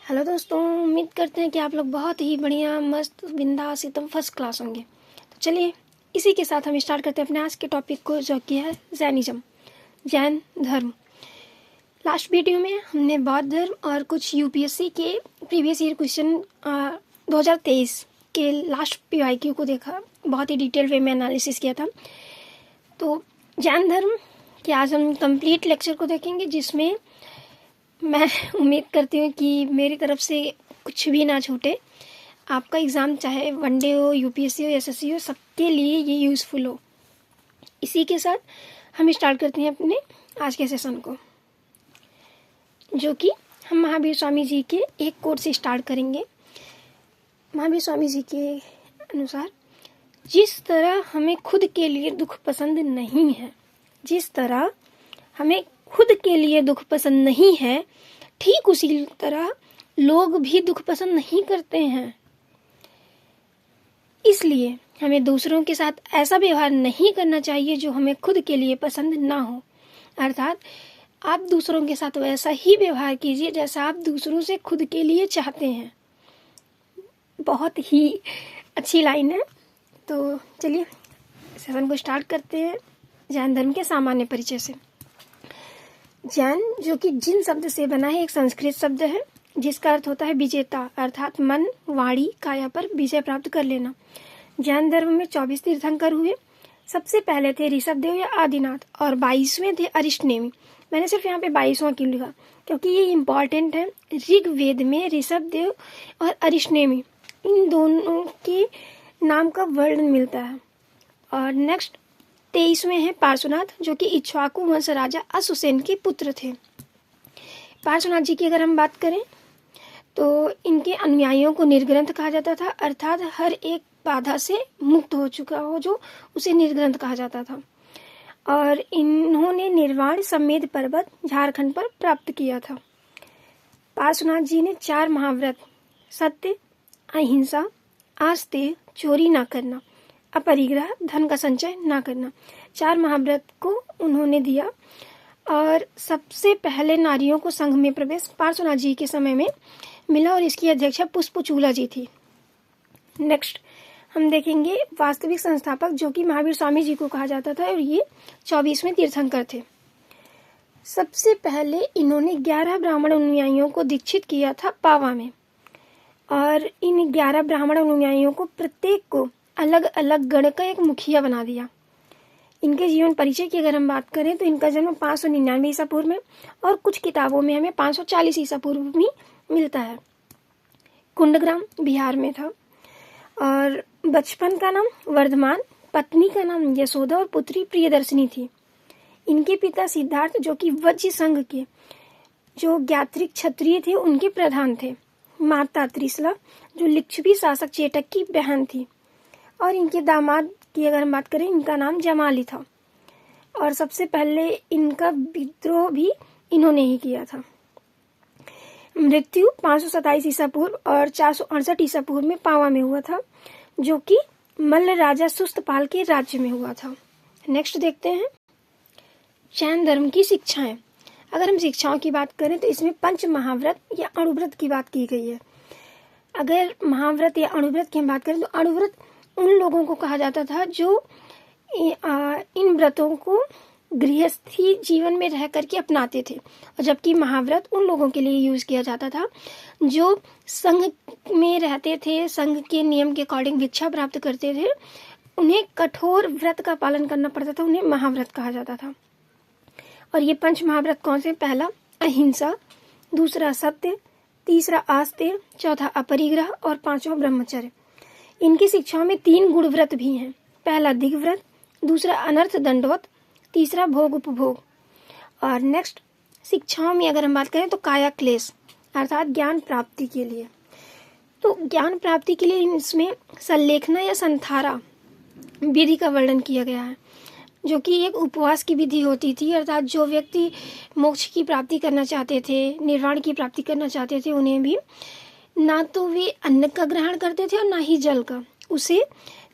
Hello दोस्तों, उम्मीद करते हैं कि आप लोग बहुत ही बढ़िया मस्त बिंदास एकदम फर्स्ट क्लास होंगे। तो चलिए इसी के साथ हम स्टार्ट करते हैं अपने आज के टॉपिक को, जो कि है जैनिज्म, जैन धर्म। लास्ट वीडियो में हमने बौद्ध धर्म और कुछ यूपीएससी के प्रीवियस ईयर क्वेश्चन 2023 के लास्ट पीवाईक्यू को देखा, बहुत ही डिटेल वे में एनालिसिस किया था। तो जैन धर्म के आज हम कंप्लीट लेक्चर को देखेंगे, जिसमें मैं उम्मीद करती हूँ कि मेरी तरफ से कुछ भी ना छूटे। आपका एग्ज़ाम चाहे वनडे हो, यूपीएससी हो, एसएससी हो, सबके लिए ये यूज़फुल हो। इसी के साथ हम स्टार्ट करते हैं अपने आज के सेशन को, जो कि हम महावीर स्वामी जी के एक कोट से स्टार्ट करेंगे। महावीर स्वामी जी के अनुसार, जिस तरह हमें खुद के लिए दुख पसंद नहीं है, जिस तरह हमें खुद के लिए दुख पसंद नहीं है, ठीक उसी तरह लोग भी दुख पसंद नहीं करते हैं। इसलिए हमें दूसरों के साथ ऐसा व्यवहार नहीं करना चाहिए जो हमें खुद के लिए पसंद ना हो। अर्थात आप दूसरों के साथ वैसा ही व्यवहार कीजिए जैसा आप दूसरों से खुद के लिए चाहते हैं। बहुत ही अच्छी लाइन है। तो चलिए सेशन को स्टार्ट करते हैं जैन धर्म के सामान्य परिचय से। जैन, जो कि जिन शब्द से बना है, एक संस्कृत शब्द है जिसका अर्थ होता है विजेता, अर्थात मन, वाणी, काया पर विजय प्राप्त कर लेना। जैन धर्म में 24 तीर्थंकर हुए। सबसे पहले थे ऋषभदेव या आदिनाथ और 22वें थे अरिष्टनेमी। मैंने सिर्फ यहाँ पे 22वां क्यों लिखा, क्योंकि ये इम्पॉर्टेंट है। ऋग्वेद में ऋषभदेव और अरिष्टनेमी, इन दोनों के नाम का वर्णन मिलता है। और नेक्स्ट 23वें हैं पार्श्वनाथ, जो कि इक्ष्वाकु वंश राजा अश्वसेन के पुत्र थे। पार्श्वनाथ जी की अगर हम बात करें तो इनके अनुयायियों को निर्ग्रंथ कहा जाता था, अर्थात हर एक बाधा से मुक्त हो चुका हो जो उसे निर्ग्रंथ कहा जाता था। और इन्होंने निर्वाण समेत पर्वत झारखंड पर प्राप्त किया था। पार्श्वनाथ जी ने 4 महाव्रत, सत्य, अहिंसा, आस्तेय, चोरी ना करना, अपरिग्रह, धन का संचय ना करना, 4 महाव्रत को उन्होंने दिया। और सबसे पहले नारियों को संघ में प्रवेश पार्श्वनाथ जी के समय में मिला और इसकी अध्यक्षा पुष्पचूला जी थी। नेक्स्ट हम देखेंगे वास्तविक संस्थापक, जो कि महावीर स्वामी जी को कहा जाता था, और ये 24वें तीर्थंकर थे। सबसे पहले इन्होंने 11 ब्राह्मण अनुयायियों को दीक्षित किया था पावा में, और इन 11 ब्राह्मण अनुयायियों को प्रत्येक को अलग अलग गण का एक मुखिया बना दिया। इनके जीवन परिचय की अगर हम बात करें तो इनका जन्म 599 ईसा पूर्व में, और कुछ किताबों में हमें 540 ईसा पूर्व में मिलता है। कुंडग्राम बिहार में था। और बचपन का नाम वर्धमान, पत्नी का नाम यशोदा और पुत्री प्रियदर्शिनी थी। इनके पिता सिद्धार्थ, जो कि वज्र संघ के जो ज्ञात्रिक क्षत्रिय थे, उनके प्रधान थे। माता त्रिशला, जो लिच्छवी शासक चेटक की बहन थी। और इनके दामाद की अगर हम बात करें, इनका नाम जमाली था, और सबसे पहले इनका विद्रोह भी इन्होंने ही किया था। मृत्यु 527 ईसा पूर्व और 468 ईसा पूर्व में पावा में हुआ था, जो कि मल्ल राजा सुस्तपाल के राज्य में हुआ था। नेक्स्ट देखते हैं जैन धर्म की शिक्षाएं। अगर हम शिक्षाओं की बात करें तो इसमें पंच महाव्रत या अणुव्रत की बात की गई है। अगर महाव्रत या अणुव्रत की हम बात करें तो अणुव्रत उन लोगों को कहा जाता था जो इन व्रतों को गृहस्थी जीवन में रह करके अपनाते थे, और जबकि महाव्रत उन लोगों के लिए यूज किया जाता था जो संघ में रहते थे, संघ के नियम के अकॉर्डिंग भिक्षा प्राप्त करते थे। उन्हें कठोर व्रत का पालन करना पड़ता था, उन्हें महाव्रत कहा जाता था। और ये पंच महाव्रत कौन से? पहला अहिंसा, दूसरा सत्य, तीसरा आस्तेय, चौथा अपरिग्रह और 5वां ब्रह्मचर्य। इनकी शिक्षाओं में 3 गुण व्रत भी हैं। पहला दिग्व्रत, दूसरा अनर्थ दंडवत, तीसरा भोग उपभोग। और नेक्स्ट शिक्षाओं में अगर हम बात करें तो काया क्लेश, अर्थात ज्ञान प्राप्ति के लिए। तो ज्ञान प्राप्ति के लिए इसमें संलेखना या संथारा विधि का वर्णन किया गया है, जो कि एक उपवास की विधि होती थी। अर्थात जो व्यक्ति मोक्ष की प्राप्ति करना चाहते थे, निर्वाण की प्राप्ति करना चाहते थे, उन्हें भी ना तो वे अन्न का ग्रहण करते थे और ना ही जल का। उसे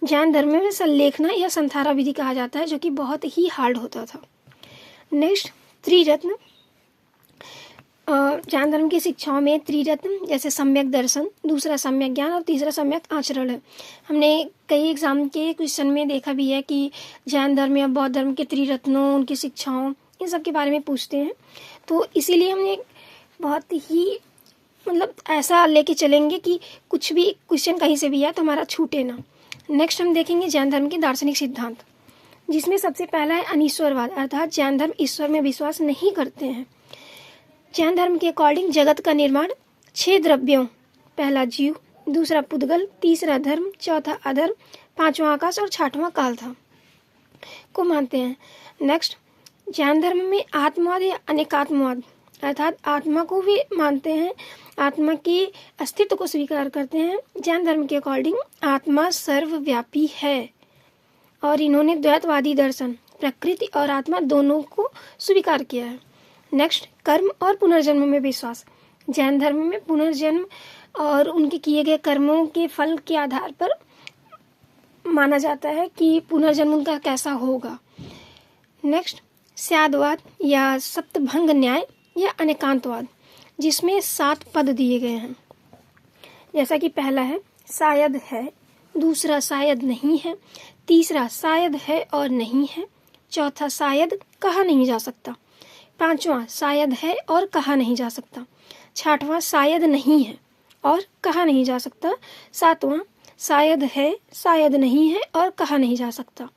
जैन धर्म में संलेखना या संथारा विधि कहा जाता है, जो कि बहुत ही हार्ड होता था। नेक्स्ट त्रिरत्न। जैन धर्म की शिक्षाओं में त्रिरत्न जैसे सम्यक दर्शन, दूसरा सम्यक ज्ञान और तीसरा सम्यक आचरण है। हमने कई एग्जाम के क्वेश्चन में देखा भी है कि जैन धर्म या बौद्ध धर्म के त्रिरत्नों, उनकी शिक्षाओं, इन सब के बारे में पूछते हैं। तो इसीलिए हमने बहुत ही ऐसा लेके चलेंगे कि कुछ भी क्वेश्चन कहीं से भी आए तो हमारा छूटे ना। नेक्स्ट हम देखेंगे जैन धर्म के दार्शनिक सिद्धांत, जिसमें सबसे पहला है अनीश्वरवाद, अर्थात जैन धर्म ईश्वर में विश्वास नहीं करते हैं। जैन धर्म के अकॉर्डिंग जगत का निर्माण 6 द्रव्यों, पहला जीव, दूसरा पुद्गल, तीसरा धर्म, चौथा अधर्म, पांचवा आकाश और छठवां काल था, को मानते हैं। नेक्स्ट, जैन धर्म में आत्मवाद या अनेकात्मवाद, अर्थात आत्मा को भी मानते हैं, आत्मा के अस्तित्व को स्वीकार करते हैं। जैन धर्म के अकॉर्डिंग आत्मा सर्वव्यापी है और इन्होंने द्वैतवादी दर्शन, प्रकृति और आत्मा दोनों को स्वीकार किया है। नेक्स्ट, कर्म और पुनर्जन्म में विश्वास। जैन धर्म में पुनर्जन्म और उनके किए गए कर्मों के फल के आधार पर माना जाता है कि पुनर्जन्म उनका कैसा होगा। नेक्स्ट, स्यादवाद या सप्तभंग न्याय या अनेकांतवाद, जिसमें 7 पद दिए गए हैं, जैसा कि पहला है शायद है, दूसरा शायद नहीं है, तीसरा शायद है और नहीं है, चौथा शायद कहा नहीं जा सकता, पांचवा शायद है और कहा नहीं जा सकता, छठवां शायद नहीं है और कहा नहीं जा सकता, सातवां शायद है, शायद नहीं है और कहा नहीं जा सकता।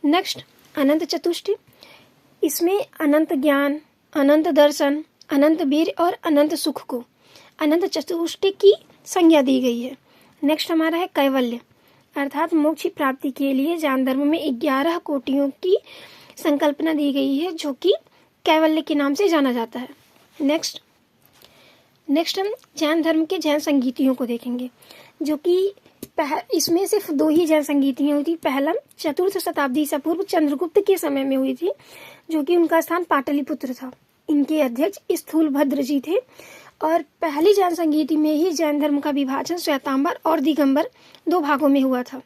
नेक्स्ट, अनंत चतुष्टय, इसमें अनंत ज्ञान, अनंत दर्शन, अनंत वीर और अनंत सुख को अनंत चतुष्टय की संज्ञा दी गई है। नेक्स्ट हमारा है कैवल्य, अर्थात मोक्ष प्राप्ति के लिए जैन धर्म में 11 कोटियों की संकल्पना दी गई है, जो कि कैवल्य के नाम से जाना जाता है। नेक्स्ट हम जैन धर्म के जैन संगीतियों को देखेंगे, जो कि इसमें सिर्फ 2 ही जैन संगीतियाँ हुई थी। पहला 4th शताब्दी ईसा पूर्व चंद्रगुप्त के समय में हुई थी, जो कि उनका स्थान पाटलिपुत्र था। इनके अध्यक्ष स्थूलभद्र जी थे और पहली जैन संगीति में ही जैन धर्म का विभाजन श्वेतांबर और दिगंबर 2 भागों में हुआ था।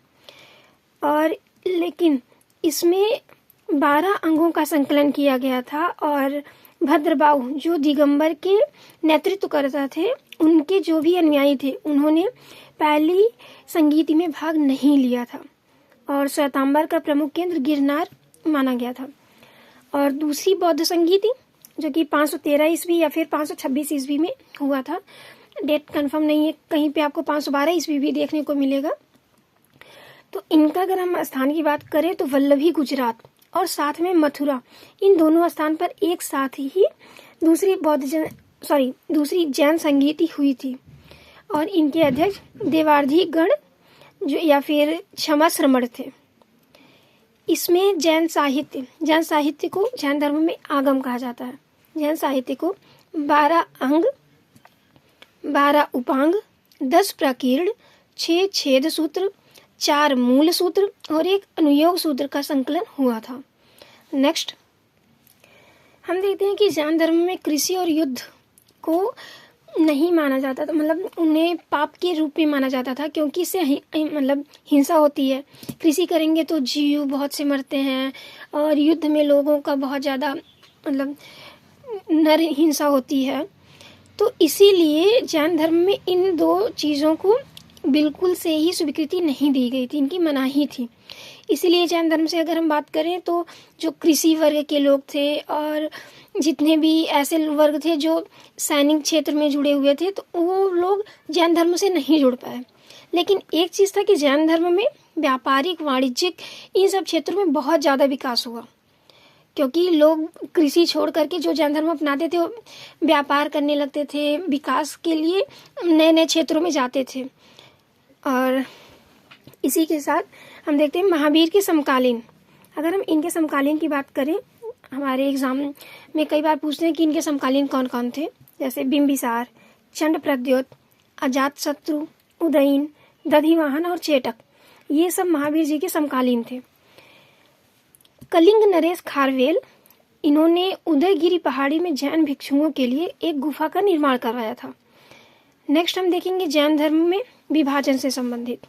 और लेकिन इसमें 12 अंगों का संकलन किया गया था और भद्रबाहु जो दिगंबर के नेतृत्व करता थे, उनके जो भी अनुयायी थे उन्होंने पहली संगीति में भाग नहीं लिया था और श्वेतांबर का प्रमुख केंद्र गिरनार माना गया था। और दूसरी बौद्ध संगीति जो कि 513 ईस्वी या फिर 526 ईस्वी में हुआ था, डेट कंफर्म नहीं है, कहीं पे आपको 512 ईस्वी भी देखने को मिलेगा। तो इनका अगर हम स्थान की बात करें तो वल्लभी गुजरात और साथ में मथुरा, इन दोनों स्थान पर एक साथ ही दूसरी जैन संगीति हुई थी और इनके अध्यक्ष देवार्धी गण जो या फिर क्षमा श्रमण थे। इसमें जैन साहित्य को जैन धर्म में आगम कहा जाता है। जैन साहित्य को 12 अंग, 12 उपांग, 10 प्रकीर्ण, 6 छेद सूत्र, 4 मूल सूत्र और 1 अनुयोग सूत्र का संकलन हुआ था। नेक्स्ट हम देखते हैं कि जैन धर्म में कृषि और युद्ध को नहीं माना जाता था, उन्हें पाप के रूप में माना जाता था, क्योंकि इससे हिंसा होती है। कृषि करेंगे तो जीव बहुत से मरते हैं और युद्ध में लोगों का बहुत ज़्यादा नर हिंसा होती है। तो इसीलिए जैन धर्म में इन 2 चीज़ों को बिल्कुल से ही स्वीकृति नहीं दी गई थी, इनकी मनाही थी। इसीलिए जैन धर्म से अगर हम बात करें तो जो कृषि वर्ग के लोग थे और जितने भी ऐसे वर्ग थे जो सैनिक क्षेत्र में जुड़े हुए थे, तो वो लोग जैन धर्म से नहीं जुड़ पाए। लेकिन एक चीज़ था कि जैन धर्म में व्यापारिक, वाणिज्यिक, इन सब क्षेत्रों में बहुत ज़्यादा विकास हुआ, क्योंकि लोग कृषि छोड़ करके जो जैन धर्म अपनाते थे वो व्यापार करने लगते थे, विकास के लिए नए नए क्षेत्रों में जाते थे। और इसी के साथ हम देखते हैं महावीर के समकालीन, अगर हम इनके समकालीन की बात करें, हमारे एग्जाम में कई बार पूछते हैं कि इनके समकालीन कौन कौन थे, जैसे बिंबिसार, चंड प्रद्योत, अजातशत्रु, उदयन, दधिवाहन और चेटक, ये सब महावीर जी के समकालीन थे। कलिंग नरेश खारवेल, इन्होंने उदयगिरी पहाड़ी में जैन भिक्षुओं के लिए एक गुफा का निर्माण करवाया था। नेक्स्ट हम देखेंगे जैन धर्म में विभाजन से संबंधित,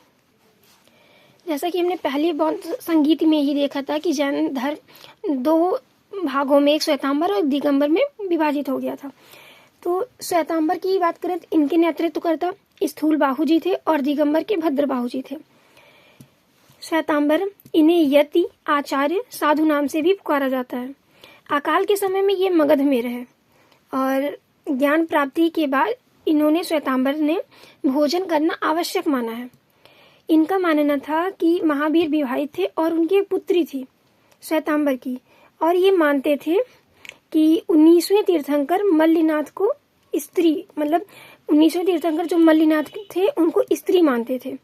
जैसा कि हमने पहली बौद्ध संगीति में ही देखा था कि जैन धर्म 2 भागों में, एक श्वेतांबर और दिगंबर में विभाजित हो गया था। तो श्वेतांबर की बात करें तो इनके नेतृत्वकर्ता स्थूल बाहु जी थे और दिगंबर के भद्र बाहु जी थे। श्वेतांबर, इन्हें यति, आचार्य, साधु नाम से भी पुकारा जाता है। अकाल के समय में ये मगध में रहे और ज्ञान प्राप्ति के बाद इन्होंने श्वेतांबर ने भोजन करना आवश्यक माना है। इनका मानना था कि महावीर विवाहित थे और उनकी एक पुत्री थी श्वेतांबर की, और ये मानते थे कि 19वें तीर्थंकर मल्लिनाथ को स्त्री, मतलब 19वें तीर्थंकर जो मल्लिनाथ थे उनको स्त्री मानते थे।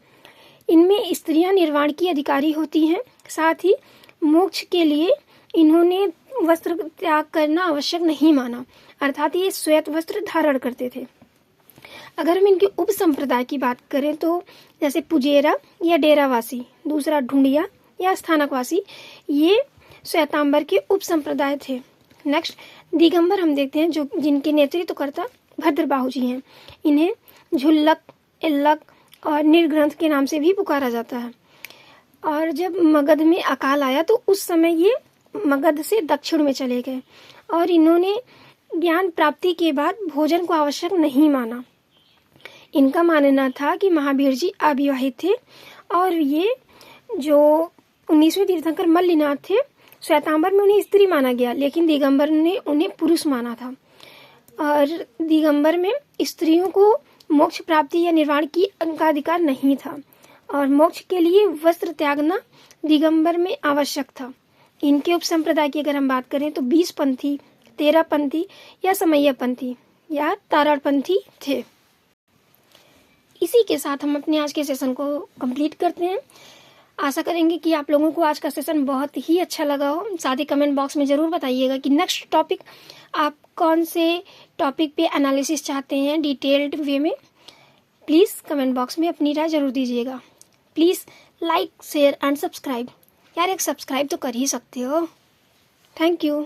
इनमें स्त्रियां निर्वाण की अधिकारी होती हैं। साथ ही मोक्ष के लिए इन्होंने वस्त्र त्याग करना आवश्यक नहीं माना, अर्थात ये श्वेत वस्त्र धारण करते थे। अगर हम इनके उप संप्रदाय की बात करें तो जैसे पुजेरा या डेरावासी, दूसरा ढूंढिया या स्थानकवासी, ये श्वेतांबर के उप संप्रदाय थे। नेक्स्ट दिगंबर हम देखते हैं, जो जिनके नेतृत्वकर्ता भद्रबाहु जी हैं। इन्हें झुल्लक, इल्लक और निर्ग्रंथ के नाम से भी पुकारा जाता है। और जब मगध में अकाल आया तो उस समय ये मगध से दक्षिण में चले गए और इन्होंने ज्ञान प्राप्ति के बाद भोजन को आवश्यक नहीं माना। इनका मानना था कि महावीर जी अविवाहित थे और ये जो 19वें तीर्थंकर मल्लिनाथ थे, श्वेतांबर में उन्हें स्त्री माना गया, लेकिन दिगंबर ने उन्हें पुरुष माना था। और दिगंबर में स्त्रियों को मोक्ष प्राप्ति या निर्वाण की का अधिकार नहीं था और मोक्ष के लिए वस्त्र त्यागना दिगंबर में आवश्यक था। इनके उप संप्रदाय की अगर हम बात करें तो 20 पंथी, 13 पंथी या समैया पंथी या तारण पंथी थे। इसी के साथ हम अपने आज के सेशन को कंप्लीट करते हैं। आशा करेंगे कि आप लोगों को आज का सेशन बहुत ही अच्छा लगा हो। साथ ही कमेंट बॉक्स में ज़रूर बताइएगा कि नेक्स्ट टॉपिक आप कौन से टॉपिक पे एनालिसिस चाहते हैं डिटेल्ड वे में। प्लीज़ कमेंट बॉक्स में अपनी राय ज़रूर दीजिएगा। Please like, share and subscribe. यार एक सब्सक्राइब तो कर ही सकते हो। Thank you.